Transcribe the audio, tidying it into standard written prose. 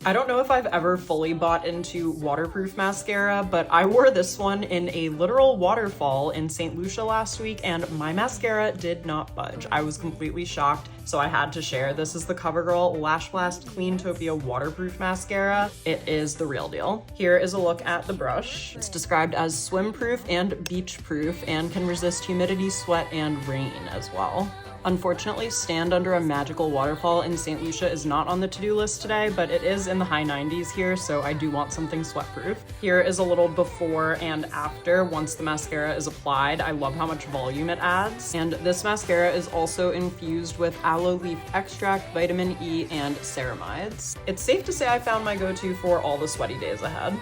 I don't know if I've ever fully bought into waterproof mascara, but I wore this one in a literal waterfall in St. Lucia last week, and my mascara did not budge. I was completely shocked, so I had to share. This is the CoverGirl Lash Blast Cleantopia Waterproof Mascara. It is the real deal. Here is a look at the brush. It's described as swim-proof and beach-proof and can resist humidity, sweat, and rain as well. Unfortunately, stand under a magical waterfall in St. Lucia is not on the to-do list today, but it is in the high 90s here, so I do want something sweat-proof. Here is a little before and after once the mascara is applied. I love how much volume it adds. And this mascara is also infused with aloe leaf extract, vitamin E, and ceramides. It's safe to say I found my go-to for all the sweaty days ahead.